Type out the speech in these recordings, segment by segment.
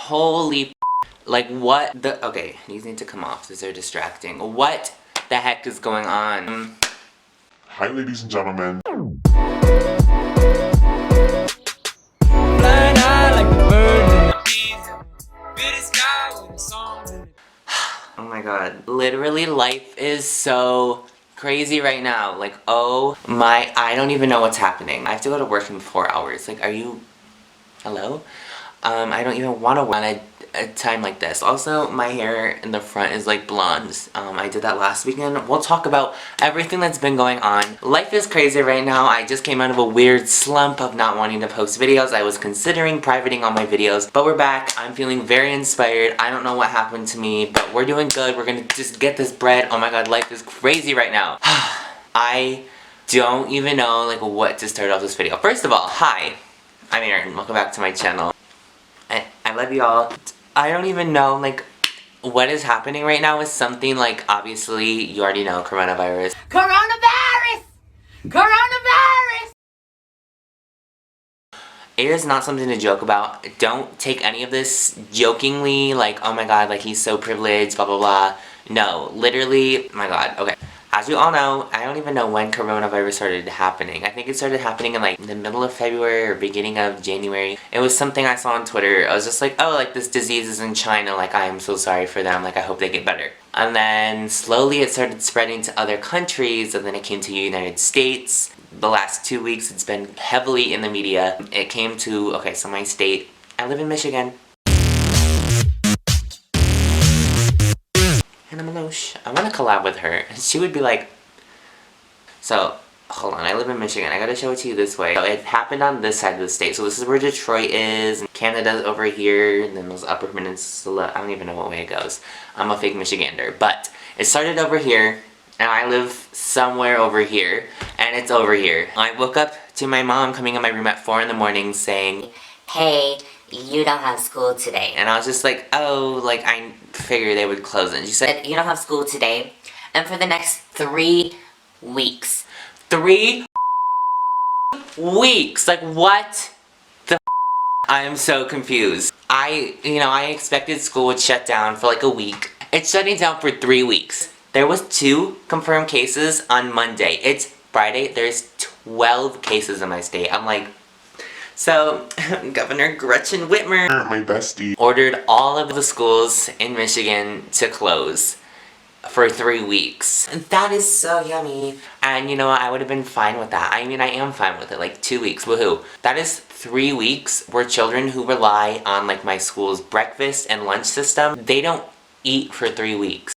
Holy like what the, okay, these need to come off, these are distracting. What the heck is going on? Hi ladies and gentlemen. Oh my god. Literally life is so crazy right now. Like, oh my, I don't even know what's happening. I have to go to work in 4 hours. Like, are you, hello? I don't even want to work on a time like this. Also, my hair in the front is like blonde. I did that last weekend. We'll talk about everything that's been going on. Life is crazy right now. I just came out of a weird slump of not wanting to post videos. I was considering privating all my videos, but we're back. I'm feeling very inspired. I don't know what happened to me, but we're doing good. We're gonna just get this bread. Oh my god, life is crazy right now. I don't even know like what to start off this video. First of all, hi. I'm Aaron. Welcome back to my channel. I love y'all. I don't even know, like, what is happening right now is something like, obviously, you already know, coronavirus. Coronavirus! Coronavirus! It is not something to joke about. Don't take any of this jokingly, like, oh my god, like, he's so privileged, blah blah blah. No, literally, my god, okay. As you all know, I don't even know when coronavirus started happening. I think it started happening in like the middle of February or beginning of January. It was something I saw on Twitter. I was just like, oh, like this disease is in China, like I am so sorry for them, like I hope they get better. And then slowly it started spreading to other countries, and then it came to the United States. The last 2 weeks it's been heavily in the media. It came to, okay, so my state, I live in Michigan. And I'm Alosh. I want to collab with her. She would be like... So, hold on, I live in Michigan. I gotta show it to you this way. So it happened on this side of the state. So this is where Detroit is, and Canada's over here, and then those Upper Peninsula, I don't even know what way it goes. I'm a fake Michigander. But it started over here, and I live somewhere over here, and it's over here. I woke up to my mom coming in my room at 4 in the morning saying, Hey, you don't have school today. and I was just like, oh, like I figured they would close it. And she said, You don't have school today, and for the next 3 weeks. 3 weeks? Like what the I am so confused. I expected school would shut down for like a week. It's shutting down for 3 weeks. There was 2 confirmed cases on Monday. It's Friday, there's 12 cases in my state. I'm like, so, Governor Gretchen Whitmer, My bestie. ordered all of the schools in Michigan to close for 3 weeks. That is so yummy. And you know what, I would have been fine with that. I mean, I am fine with it, like 2 weeks, woohoo. That is 3 weeks where children who rely on like my school's breakfast and lunch system, they don't eat for 3 weeks.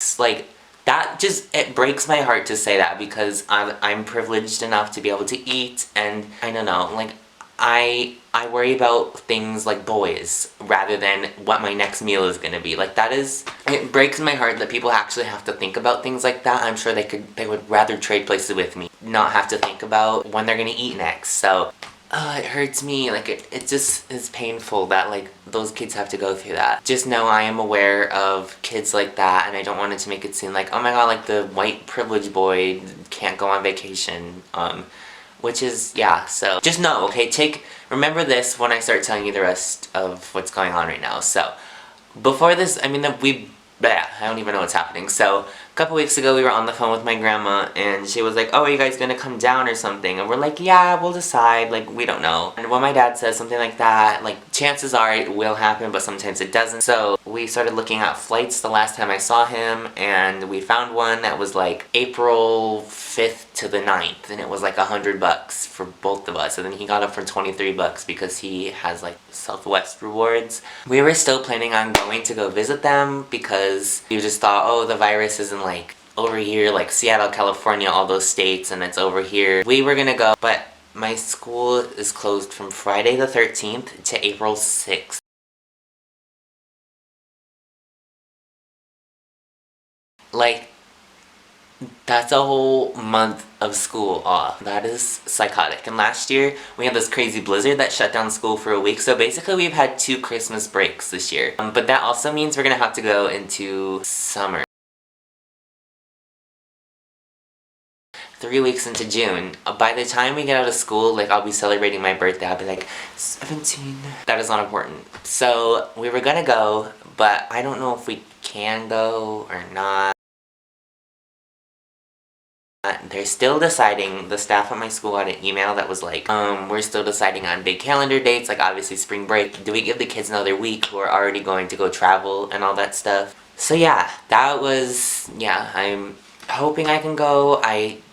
It's like, that just, it breaks my heart to say that because I'm privileged enough to be able to eat, and I don't know, like, I worry about things like boys rather than what my next meal is gonna be. Like that is, it breaks my heart that people actually have to think about things like that. I'm sure they would rather trade places with me, not have to think about when they're gonna eat next. So, it hurts me, like it just is painful that like those kids have to go through that. Just know I am aware of kids like that, and I don't want it to make it seem like, oh my god, like the white privileged boy can't go on vacation. Which is, yeah, so just know, okay, remember this when I start telling you the rest of what's going on right now. So, before this, I mean, I don't even know what's happening. So, a couple weeks ago we were on the phone with my grandma, and she was like, oh, are you guys gonna come down or something? And we're like, yeah, we'll decide, like, we don't know. And when my dad says something like that, like, chances are it will happen, but sometimes it doesn't. So, we started looking at flights the last time I saw him, and we found one that was like April 5th to the 9th, and it was like $100 for both of us, and then he got it for $23 because he has like Southwest rewards. We were still planning on going to go visit them because we just thought, oh, the virus isn't like over here, like Seattle, California, all those states, and it's over here. We were gonna go, but my school is closed from Friday the 13th to April 6th. Like, that's a whole month of school off. That is psychotic. And last year, we had this crazy blizzard that shut down school for a week, so basically we've had 2 Christmas breaks this year. But that also means we're gonna have to go into summer. 3 weeks into June. By the time we get out of school, like, I'll be celebrating my birthday. I'll be like, 17. That is not important. So, we were gonna go, but I don't know if we can go or not. They're still deciding. The staff at my school got an email that was like, we're still deciding on big calendar dates, like obviously spring break. Do we give the kids another week who are already going to go travel and all that stuff? So yeah, that was, yeah, I'm hoping I can go.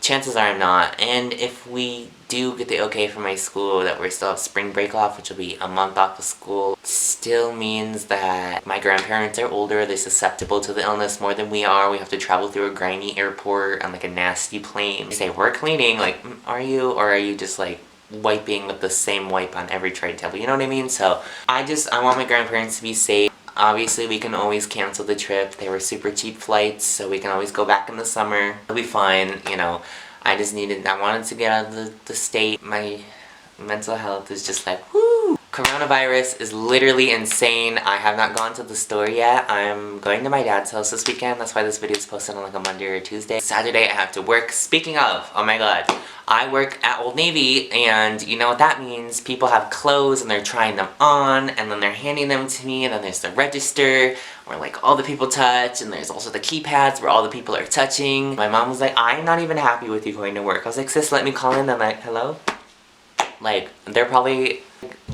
Chances are I'm not. And if we do get the okay from my school that we still have spring break off, which will be a month off of school, still means that my grandparents are older, they're susceptible to the illness more than we are. We have to travel through a grimy airport on like a nasty plane. They say, we're cleaning, like, are you? Or are you just like wiping with the same wipe on every tray table? You know what I mean? So I want my grandparents to be safe. Obviously, we can always cancel the trip. They were super cheap flights, so we can always go back in the summer. It'll be fine, you know. I wanted to get out of the state. My mental health is just like, whoo! Coronavirus is literally insane. I have not gone to the store yet. I'm going to my dad's house this weekend. That's why this video is posted on like a Monday or Tuesday. Saturday, I have to work. Speaking of, oh my god. I work at Old Navy, and you know what that means. People have clothes, and they're trying them on, and then they're handing them to me, and then there's the register, where like all the people touch, and there's also the keypads where all the people are touching. My mom was like, I'm not even happy with you going to work. I was like, sis, let me call in. I'm like, hello? Like, they're probably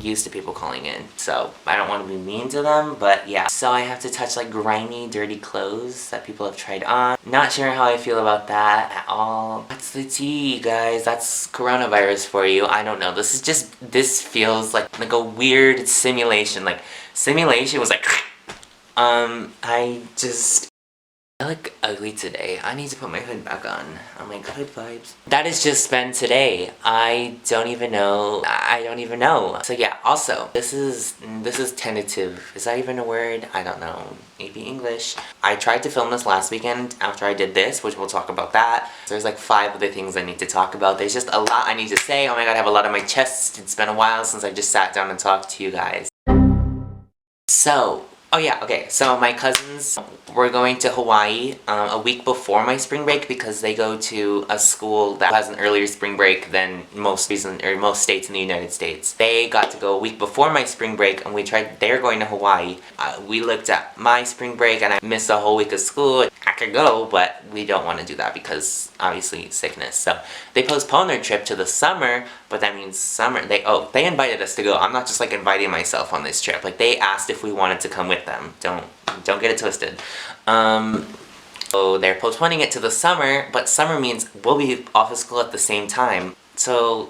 used to people calling in, so I don't want to be mean to them, but yeah. So I have to touch like grimy, dirty clothes that people have tried on. Not sure how I feel about that at all. That's the tea, guys. That's coronavirus for you. I don't know. This feels like a weird simulation. Like, simulation was like, I look ugly today. I need to put my hood back on. I'm like, hood vibes. That has just been today. I don't even know. So yeah, also, this is tentative. Is that even a word? I don't know. Maybe English. I tried to film this last weekend after I did this, which we'll talk about that. So there's like 5 other things I need to talk about. There's just a lot I need to say. Oh my god, I have a lot on my chest. It's been a while since I just sat down and talked to you guys. So, oh yeah, okay, so my cousins were going to Hawaii a week before my spring break because they go to a school that has an earlier spring break than most states in the United States. They got to go a week before my spring break, and they're going to Hawaii. We looked at my spring break and I missed a whole week of school. I could go, but we don't want to do that because obviously sickness. So they postponed their trip to the summer, but that means summer. They invited us to go. I'm not just like inviting myself on this trip. Like, they asked if we wanted to come with them. Don't get it twisted. So they're postponing it to the summer, but summer means we'll be off of school at the same time. So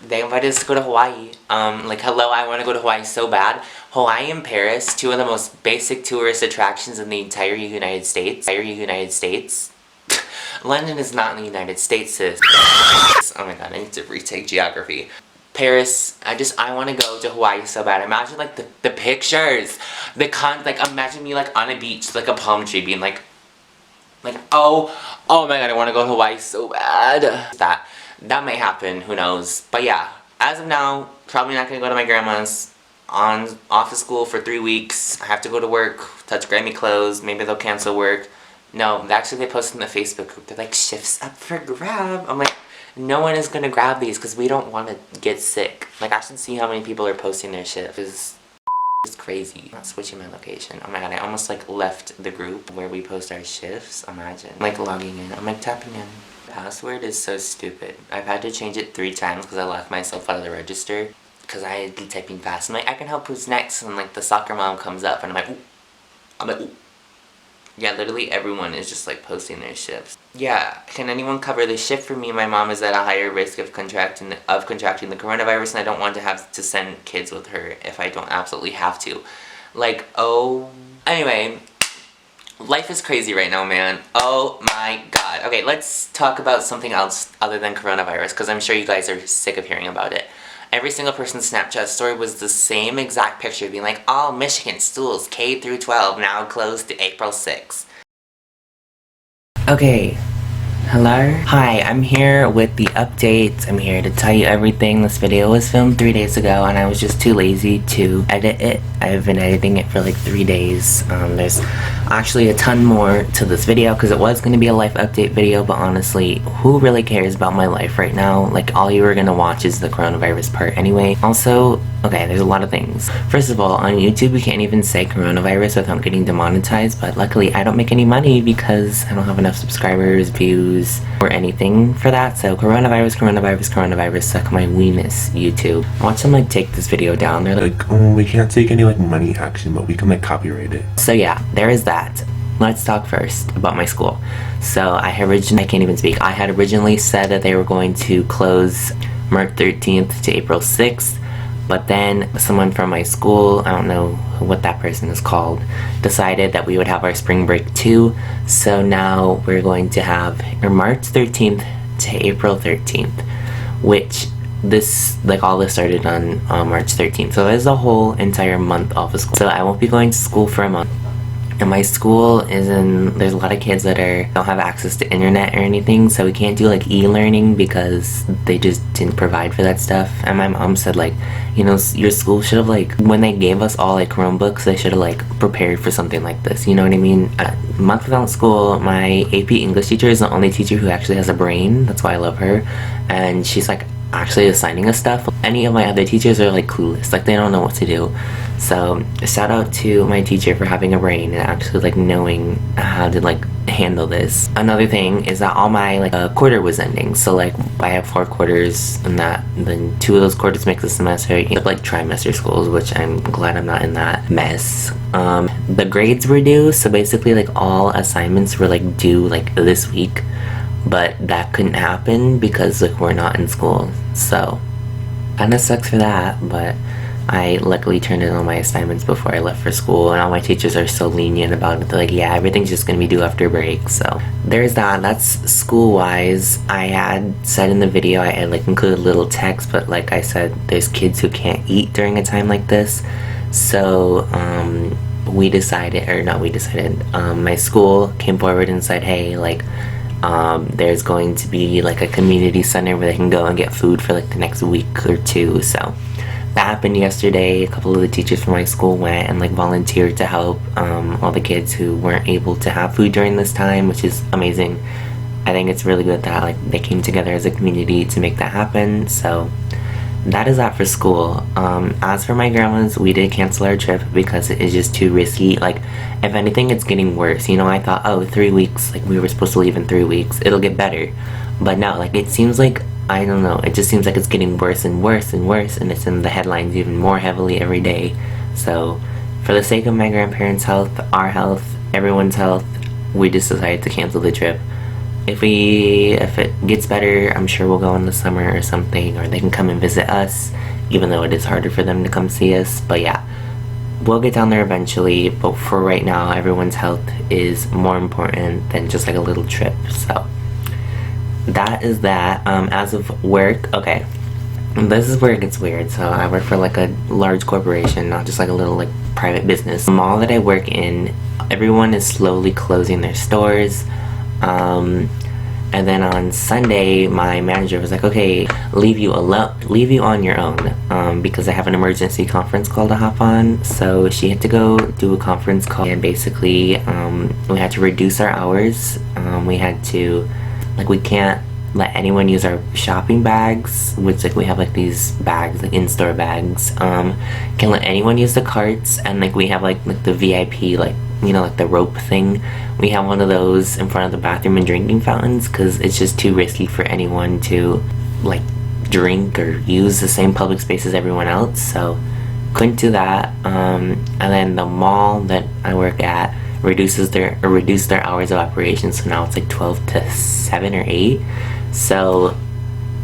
they invited us to go to Hawaii. Like, hello, I want to go to Hawaii so bad. Hawaii and Paris, 2 of the most basic tourist attractions in the entire United States. London is not in the United States, sis. Oh my god, I need to retake geography. Paris, I want to go to Hawaii so bad. Imagine like the pictures, like imagine me like on a beach, like a palm tree, being like oh my god, I want to go to Hawaii so bad. That may happen, who knows. But yeah, as of now, probably not gonna go to my grandma's. Off of school for 3 weeks. I have to go to work, touch grimy clothes. Maybe they'll cancel work. No, actually they posted in the Facebook group. They're like, shifts up for grab. I'm like, no one is gonna grab these because we don't want to get sick. Like, I should see how many people are posting their shifts. It's crazy. I'm not switching my location. Oh my god, I almost like left the group where we post our shifts. Imagine. I'm like logging in. I'm like tapping in. Password is so stupid. I've had to change it 3 times because I left myself out of the register. Because I be typing fast. I'm like, I can help, who's next? And like the soccer mom comes up and I'm like, ooh. Yeah, literally everyone is just like posting their shifts. Yeah, can anyone cover the shift for me? My mom is at a higher risk of contracting the coronavirus, and I don't want to have to send kids with her if I don't absolutely have to. Like, oh. Anyway, life is crazy right now, man. Oh my god. Okay, let's talk about something else other than coronavirus, because I'm sure you guys are sick of hearing about it. Every single person's Snapchat story was the same exact picture, being like, all Michigan schools K through 12 now closed to April 6th. Okay, Hello? Hi, I'm here with the updates. I'm here to tell you everything. This video was filmed 3 days ago and I was just too lazy to edit it. I've been editing it for like 3 days. There's actually a ton more to this video because it was going to be a life update video, but honestly, who really cares about my life right now? Like, all you are going to watch is the coronavirus part anyway. Also, okay, there's a lot of things. First of all, on YouTube, you can't even say coronavirus without getting demonetized, but luckily I don't make any money because I don't have enough subscribers, views, or anything for that. So coronavirus, suck my weenus, YouTube. Watch them like take this video down. They're like, oh, we can't take any like money action, but we can like copyright it. so yeah, there is that. Let's talk first about my school. So I can't even speak. I had originally said that they were going to close March 13th to April 6th. But then someone from my school, I don't know what that person is called, decided that we would have our spring break too. So now we're going to have March 13th to April 13th, which all this started on March 13th. So there's a whole entire month off of school. So I won't be going to school for a month. And my school there's a lot of kids that don't have access to internet or anything, so we can't do like e-learning because they just didn't provide for that stuff. And my mom said, like, you know, your school should have, like, when they gave us all like Chromebooks, they should have like prepared for something like this, you know what I mean? A month without school, my AP English teacher is the only teacher who actually has a brain. That's why I love her. And she's like actually assigning us stuff. Any of my other teachers are like clueless, like they don't know what to do. So shout out to my teacher for having a brain and actually like knowing how to like handle this. Another thing is that all my like quarter was ending, so like I have 4 quarters, and then 2 of those quarters make the semester. You have like trimester schools, which I'm glad I'm not in that mess. The grades were due, so basically like all assignments were like due like this week, but that couldn't happen because like we're not in school. So kinda sucks for that, but I luckily turned in all my assignments before I left for school, and all my teachers are so lenient about it. They're like, yeah, everything's just gonna be due after break. So there's that. That's school wise. I had said in the video, I had like included a little text, but like I said, there's kids who can't eat during a time like this. So my school came forward and said, hey, like there's going to be like a community center where they can go and get food for like the next week or 2. So that happened yesterday. A couple of the teachers from my school went and like volunteered to help all the kids who weren't able to have food during this time, which is amazing. I think it's really good that like they came together as a community to make that happen. So that is that for school. As for my grandma's, we did cancel our trip because it is just too risky. Like, if anything, it's getting worse. You know, I thought, oh, 3 weeks, like we were supposed to leave in 3 weeks, it'll get better. But no, like it seems like, I don't know, it just seems like it's getting worse and worse and worse, and it's in the headlines even more heavily every day. So for the sake of my grandparents' health, our health, everyone's health, we just decided to cancel the trip. If it gets better, I'm sure we'll go in the summer or something, or they can come and visit us, even though it is harder for them to come see us. But yeah, we'll get down there eventually, but for right now, everyone's health is more important than just like a little trip. So that is that. As of work, okay, this is where it gets weird. So I work for like a large corporation, not just like a little like private business. The mall that I work in, everyone is slowly closing their stores. And then on Sunday, my manager was like, okay, leave you on your own, because I have an emergency conference call to hop on. So she had to go do a conference call, and basically, we had to reduce our hours. We had to, like, we can't let anyone use our shopping bags, which like we have like these bags, like in-store bags. Can't let anyone use the carts, and like we have like the VIP, like, you know, like the rope thing. We have one of those in front of the bathroom and drinking fountains because it's just too risky for anyone to like drink or use the same public space as everyone else. So couldn't do that. And then the mall that I work at reduced their hours of operation, so now it's like 12 to 7 or 8. So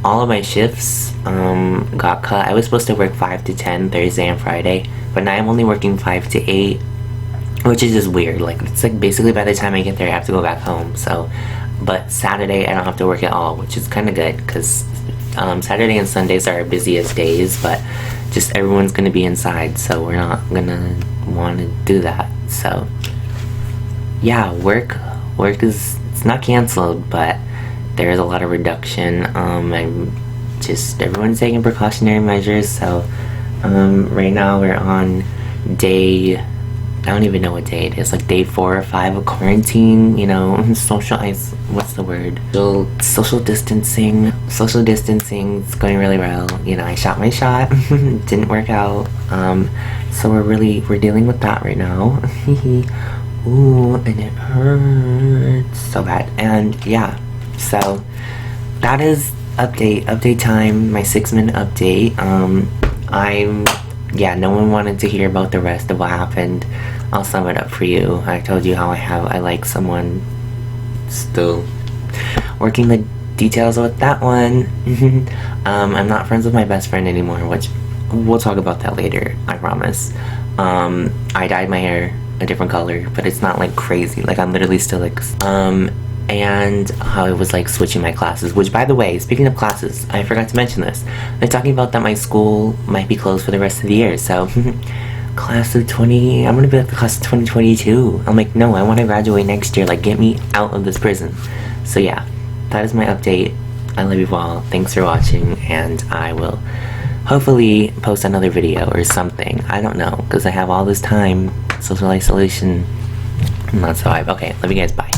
all of my shifts got cut. I was supposed to work 5 to 10 Thursday and Friday, but now I'm only working 5 to 8, which is just weird. Like, it's like basically by the time I get there I have to go back home. So, but Saturday I don't have to work at all, which is kind of good because Saturday and Sundays are our busiest days, but just everyone's gonna be inside, so we're not gonna want to do that. So yeah, work is, it's not canceled, but there is a lot of reduction. Everyone's taking precautionary measures, so right now we're on day, I don't even know what day it is, like day 4 or 5 of quarantine, you know, what's the word? Social distancing. Social distancing is going really well. You know, I shot my shot, didn't work out, so we're dealing with that right now. Ooh, and it hurts so bad. And yeah, so that is update time, my 6-minute update. No one wanted to hear about the rest of what happened. I'll sum it up for you. I told you how I like someone, still working the details with that one. I'm not friends with my best friend anymore, which we'll talk about that later, I promise. I dyed my hair a different color, but it's not like crazy, like I'm literally still like, and how it was like switching my classes, which, by the way, speaking of classes, I forgot to mention this. They're talking about that my school might be closed for the rest of the year, so I'm gonna be like the class of 2022. I'm like, no, I want to graduate next year, like get me out of this prison. So yeah, that is my update. I love you all, thanks for watching, and I will hopefully post another video or something. I don't know, because I have all this time, social isolation, not so okay, love you guys, bye.